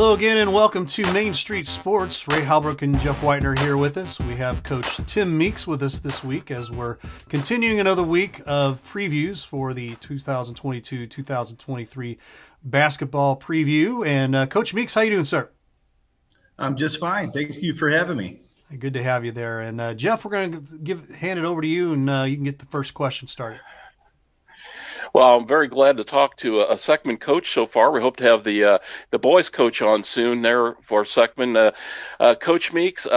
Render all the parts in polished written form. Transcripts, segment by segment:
Hello again and welcome to Main Street Sports. Ray Halbrook and Jeff Whitener here with us. We have Coach Tim Meeks with us this week as we're continuing another week of previews for the 2022-2023 basketball preview. And Coach Meeks, how you doing, sir? I'm just fine. Thank you for having me. Good to have you there. And Jeff, we're going to hand it over to you, and you can get the first question started. Well, I'm very glad to talk to a Seckman coach so far. We hope to have the boys coach on soon there for Seckman. Coach Meeks,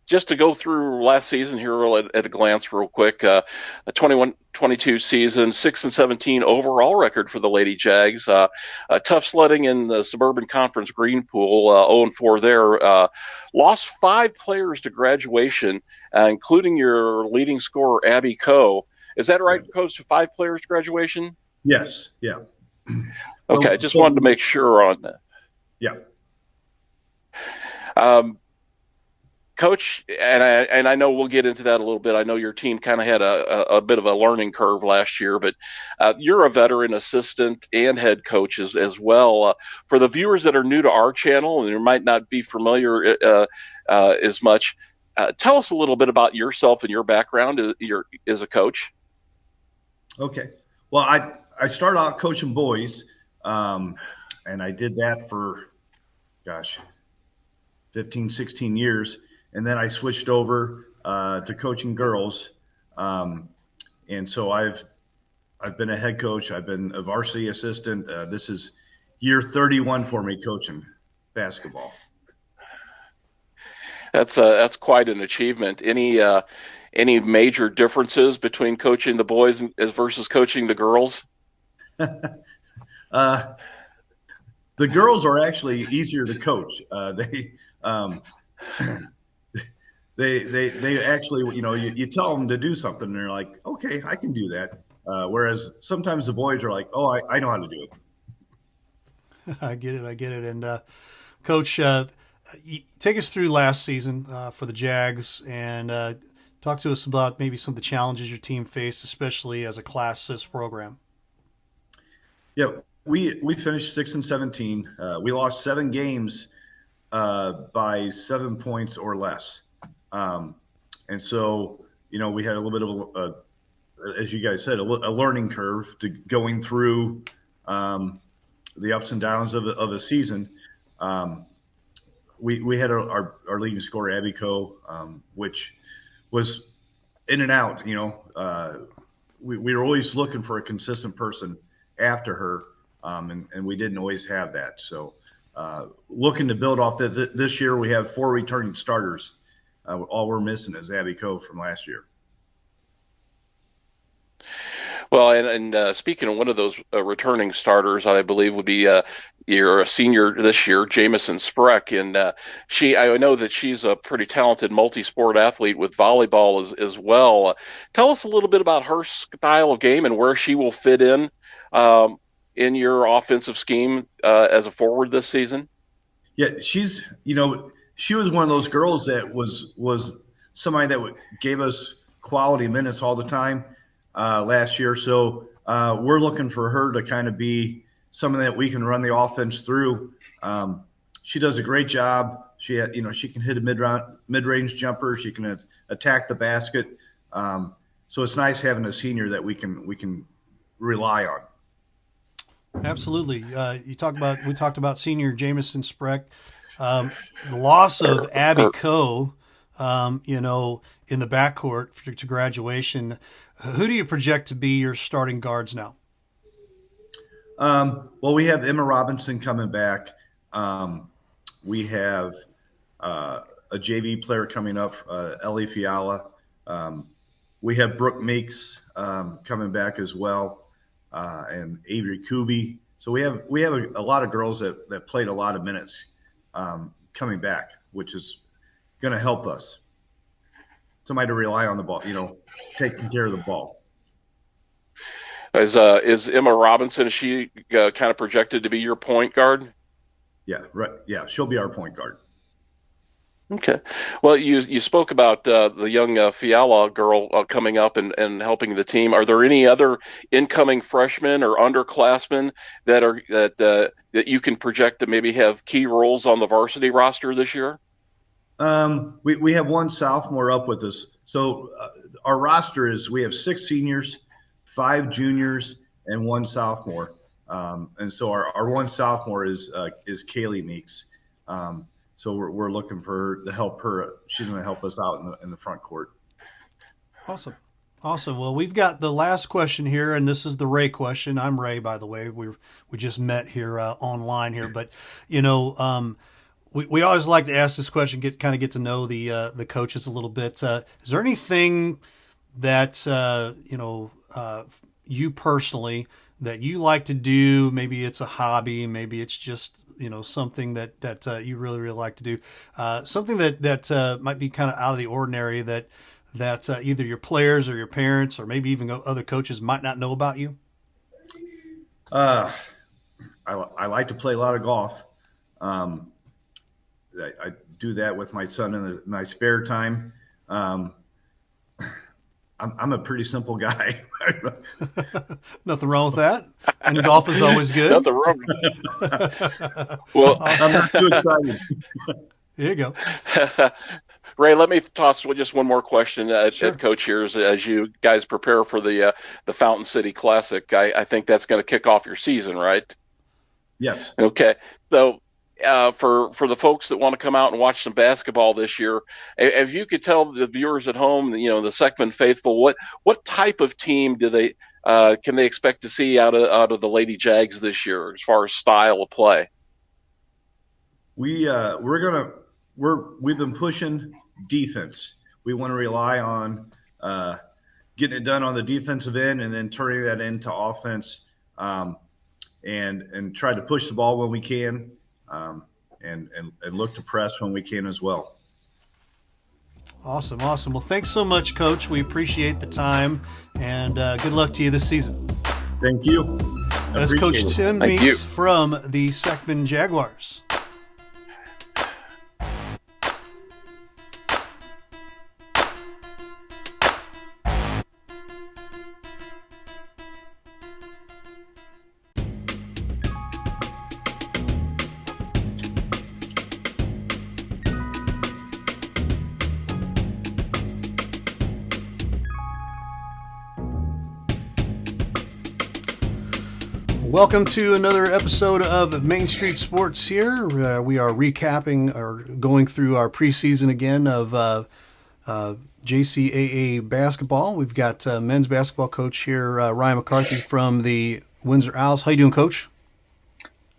just to go through last season here at a glance real quick, a 21-22 season, 6-17 overall record for the Lady Jags. Tough sledding in the Suburban Conference Green Pool, 0-4 there. Lost 5 players to graduation, including your leading scorer, Abby Coe. Is that right? Close to 5 players to graduation? Yes. Yeah. Okay. Just wanted to make sure on that. Yeah. Coach, and I know we'll get into that a little bit. I know your team kind of had a bit of a learning curve last year, but you're a veteran assistant and head coach as well. For the viewers that are new to our channel and might not be familiar as much, tell us a little bit about yourself and your background as a coach. Okay. Well, I started out coaching boys, and I did that for, 15, 16 years. And then I switched over to coaching girls. And so I've been a head coach. I've been a varsity assistant. This is year 31 for me coaching basketball. That's quite an achievement. Any major differences between coaching the boys versus coaching the girls? The girls are actually easier to coach. They actually, you tell them to do something and they're like, okay, I can do that. Whereas sometimes the boys are like, oh, I know how to do it. I get it. And Coach, take us through last season for the Jags and talk to us about maybe some of the challenges your team faced, especially as a Class CIS program. Yeah, we finished 6-17. We lost 7 games by 7 points or less. And so, we had a little bit of, as you guys said, a learning curve to going through the ups and downs of a season. We had our leading scorer, Abby Coe, which was in and out. We were always looking for a consistent person after her, and we didn't always have that. So looking to build off that this year, we have 4 returning starters. All we're missing is Abby Coe from last year. Well, and speaking of one of those returning starters, I believe would be you're a senior this year, Jamison Spreck, and I know that she's a pretty talented multi-sport athlete with volleyball as well. Tell us a little bit about her style of game and where she will fit in your offensive scheme as a forward this season. Yeah, she's she was one of those girls that was somebody that gave us quality minutes all the time. Last year. So we're looking for her to kind of be someone that we can run the offense through. She does a great job. She can hit a mid-range jumper. She can attack the basket. So it's nice having a senior that we can rely on. Absolutely. We talked about senior Jamison Spreck. The loss of Abby Coe, in the backcourt to graduation. Who do you project to be your starting guards now? Well, we have Emma Robinson coming back. We have a JV player coming up, Ellie Fiala. We have Brooke Meeks coming back as well, and Avery Kuby. So we have a lot of girls that played a lot of minutes coming back, which is going to help us. Somebody to rely on the ball, taking care of the ball. Is Emma Robinson, is she kind of projected to be your point guard? Yeah, right. Yeah, she'll be our point guard. Okay. Well, you spoke about the young Fiala girl coming up and helping the team. Are there any other incoming freshmen or underclassmen that that you can project to maybe have key roles on the varsity roster this year? We have one sophomore up with us. So our roster is we have 6 seniors, 5 juniors, and one sophomore. And so our one sophomore is Kaylee Meeks. So we're looking for her to help her. She's going to help us out in the front court. Awesome. Awesome. Well, we've got the last question here, and this is the Ray question. I'm Ray, by the way. We just met here online here, but you know, we always like to ask this question, get to know the coaches a little bit. Is there anything that you personally that you like to do? Maybe it's a hobby, maybe it's just something that you really like to do. Something that might be kind of out of the ordinary that either your players or your parents or maybe even other coaches might not know about you? I like to play a lot of golf. I do that with my son in my spare time. I'm a pretty simple guy. Nothing wrong with that. And golf is always good. Nothing wrong. Well, I'm not too excited. There you go. Ray, let me toss just one more question at Sure. Coach here as you guys prepare for the Fountain City Classic. I think that's going to kick off your season, right? Yes. Okay. So for the folks that want to come out and watch some basketball this year, if you could tell the viewers at home, the Seckman faithful, what type of team do they can they expect to see out of the Lady Jags this year as far as style of play? We've been pushing defense. We want to rely on getting it done on the defensive end and then turning that into offense, and try to push the ball when we can, and look to press when we can as well. Awesome. Well, thanks so much, Coach. We appreciate the time, and good luck to you this season. Thank you. That's Coach Tim Thank you. Meeks from the Seckman Jaguars. Welcome to another episode of Main Street Sports here. We are recapping or going through our preseason again of JCAA basketball. We've got men's basketball coach here, Ryan McCarthy from the Windsor Owls. How you doing, Coach?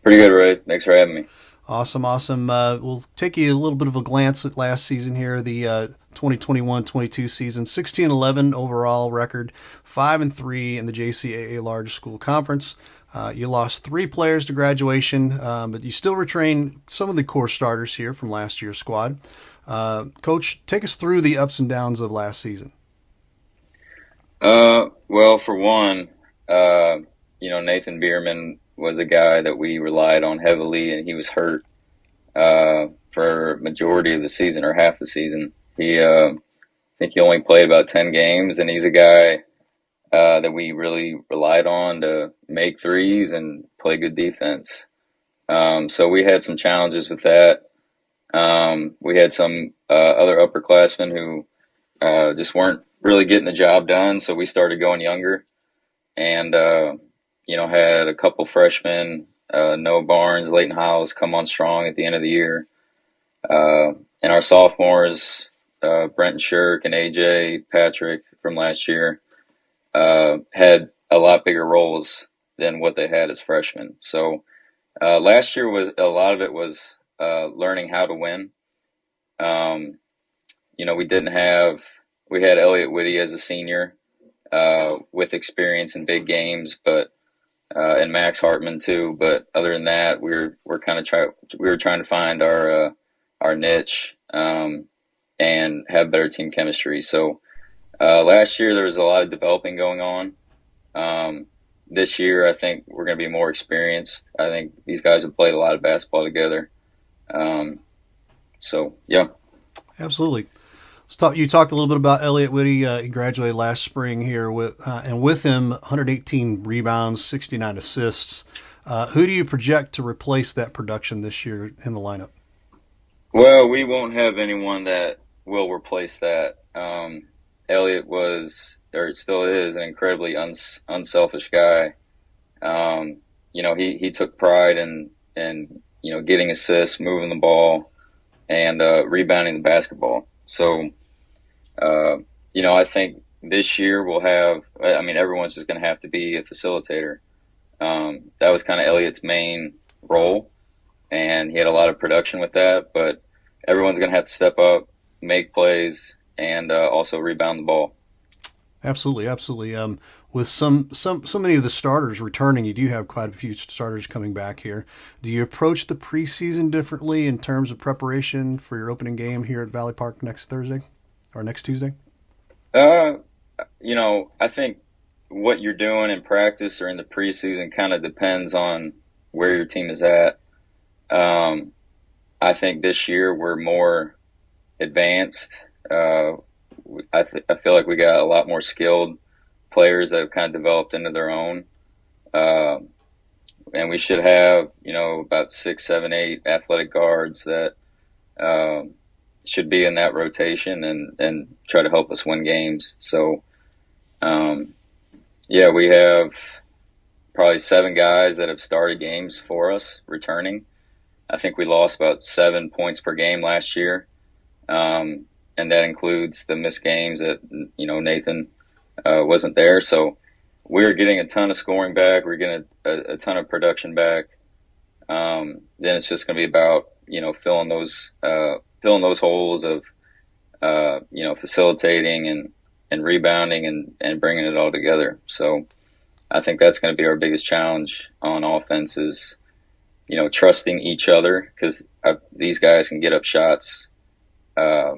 Pretty good, Ray. Thanks for having me. Awesome. We'll take you a little bit of a glance at last season here, the 2021-22 season. 16-11 overall record, 5-3 in the JCAA large school conference. You lost 3 players to graduation, but you still retain some of the core starters here from last year's squad. Coach, take us through the ups and downs of last season. Well, for one, Nathan Bierman was a guy that we relied on heavily, and he was hurt for majority of the season or half the season. I think he only played about 10 games, and he's a guy that we really relied on to make threes and play good defense. So we had some challenges with that. We had some other upperclassmen who just weren't really getting the job done, so we started going younger, and had a couple freshmen, Noah Barnes, Leighton Howes, come on strong at the end of the year. And our sophomores, Brenton Shirk and AJ Patrick from last year, had a lot bigger roles than what they had as freshmen. So last year was a lot of it was learning how to win. We had Elliott Whitty as a senior with experience in big games, and Max Hartman too. But other than that, we were trying to find our niche and have better team chemistry. So last year there was a lot of developing going on. This year I think we're going to be more experienced. I think these guys have played a lot of basketball together. So yeah, absolutely. You talked a little bit about Elliott Whitty. He graduated last spring here with him 118 rebounds, 69 assists. Who do you project to replace that production this year in the lineup? Well, we won't have anyone that will replace that. Elliot was, or still is, an incredibly unselfish guy. Um, he took pride in getting assists, moving the ball, and rebounding the basketball. So, uh, I think this year we'll have. I mean, everyone's just going to have to be a facilitator. That was kind of Elliot's main role, and he had a lot of production with that. But everyone's going to have to step up, make plays, and also rebound the ball. Absolutely, absolutely. With so many of the starters returning, you do have quite a few starters coming back here. Do you approach the preseason differently in terms of preparation for your opening game here at Valley Park next Thursday or next Tuesday? Uh, I think what you're doing in practice or in the preseason kind of depends on where your team is at. Um, I think this year we're more advanced. I feel like we got a lot more skilled players that have kind of developed into their own. Uh, and we should have, about 6, 7, 8 athletic guards that um, should be in that rotation and try to help us win games. So, um, yeah, we have probably 7 guys that have started games for us returning. I think we lost about 7 points per game last year. And that includes the missed games that, Nathan wasn't there. So we're getting a ton of scoring back. We're getting a ton of production back. Then it's just going to be about, filling those holes of, facilitating and rebounding and bringing it all together. So I think that's going to be our biggest challenge on offense is, trusting each other because these guys can get up shots, uh,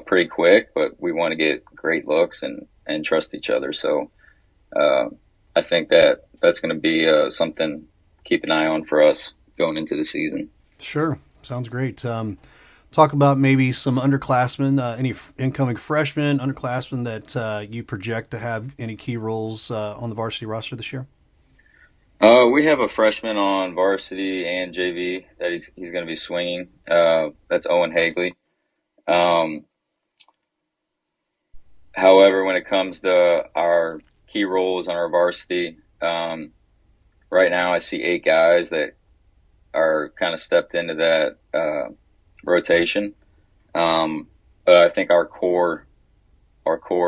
pretty quick, but we want to get great looks and trust each other. So uh, I think that's going to be something to keep an eye on for us going into the season. Sure, sounds great. Talk about maybe some underclassmen, any incoming freshmen, underclassmen that you project to have any key roles on the varsity roster this year. We have a freshman on varsity and JV that he's going to be swinging. That's Owen Hagley. Um, However, when it comes to our key roles on our varsity, right now I see 8 guys that are kind of stepped into that rotation. Um, but I think our core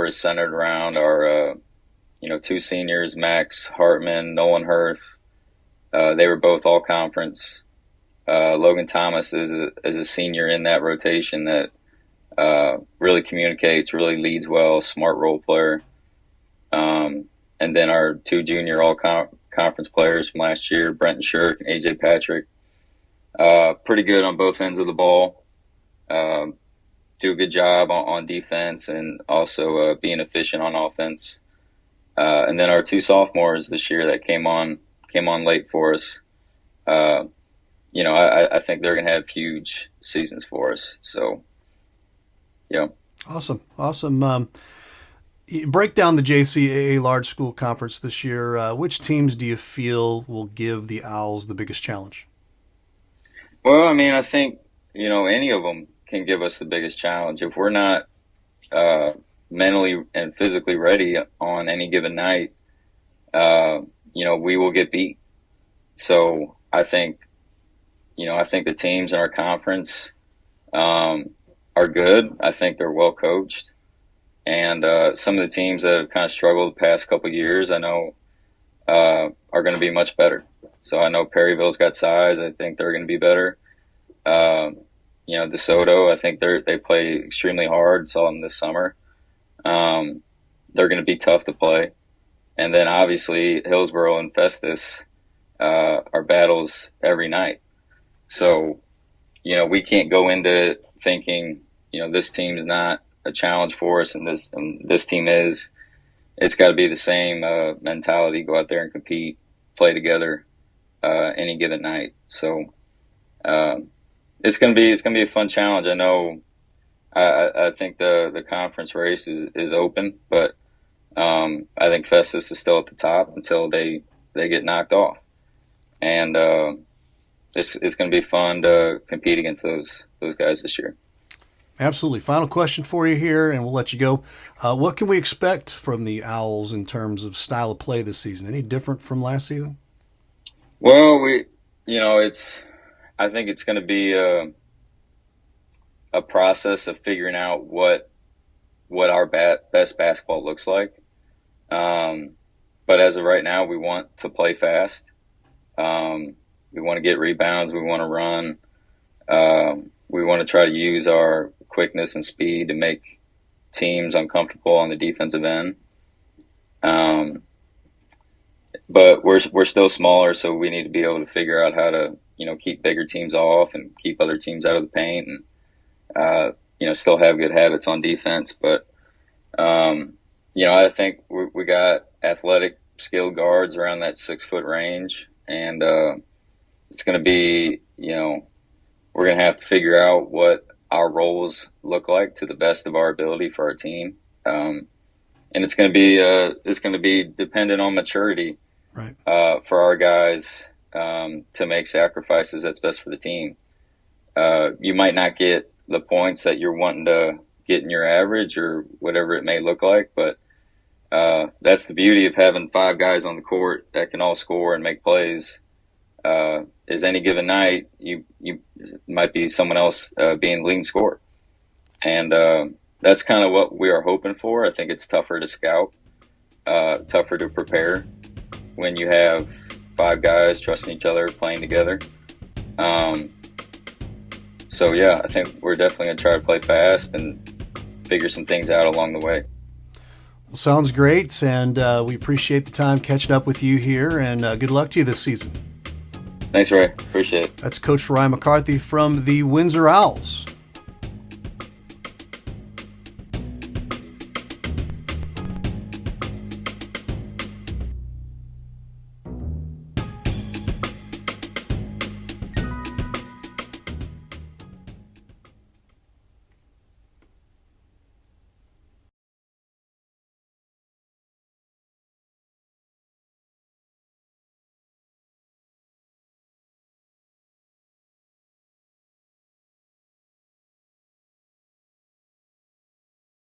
is centered around our 2 seniors, Max Hartman, Nolan Hirth. They were both all conference. Logan Thomas is a senior in that rotation that really communicates, really leads well, smart role player. And then our 2 junior conference players from last year, Brenton Shirk and AJ Patrick, pretty good on both ends of the ball. Um, do a good job on defense and also being efficient on offense. And then our 2 sophomores this year that came on late for us. Uh, I think they're going to have huge seasons for us. So, yeah. Awesome, awesome. Break down the JCAA large school conference this year. Which teams do you feel will give the Owls the biggest challenge? Well, I mean, I think, any of them can give us the biggest challenge. If we're not uh, mentally and physically ready on any given night, we will get beat. So I think the teams in our conference um, are good. I think they're well coached. And some of the teams that have kind of struggled the past couple of years, I know, are going to be much better. So I know Perryville's got size. I think they're going to be better. Um, DeSoto, I think they play extremely hard. Saw them this summer. Um, they're going to be tough to play. And then obviously Hillsborough and Festus are battles every night. So, we can't go into thinking, this team's not a challenge for us and this team is. It's got to be the same mentality. Go out there and compete, play together any given night. So um, it's gonna be a fun challenge. I know. I think the conference race is open, but I think Festus is still at the top until they get knocked off. and it's going to be fun to compete against those guys this year. Absolutely. Final question for you here, and we'll let you go. What can we expect from the Owls in terms of style of play this season? Any different from last season? Well, I think it's going to be a process of figuring out what our best basketball looks like. But as of right now, we want to play fast. We want to get rebounds. We want to run. We want to try to use our quickness and speed to make teams uncomfortable on the defensive end. But we're still smaller, so we need to be able to figure out how to keep bigger teams off and keep other teams out of the paint, and still have good habits on defense. But I think we got athletic, skilled guards around that 6 foot range, and it's going to be we're going to have to figure out what our roles look like to the best of our ability for our team, and it's going to be dependent on maturity, right? For our guys to make sacrifices that's best for the team. You might not get the points that you're wanting to get in your average or whatever it may look like, but that's the beauty of having 5 guys on the court that can all score and make plays. Is any given night you might be someone else being leading scorer, and that's kind of what we are hoping for. I think it's tougher to scout, tougher to prepare when you have 5 guys trusting each other, playing together. So yeah, I think we're definitely gonna try to play fast and figure some things out along the way. Well, sounds great, and we appreciate the time catching up with you here, and good luck to you this season. Thanks, Ray. Appreciate it. That's Coach Ryan McCarthy from the Windsor Owls.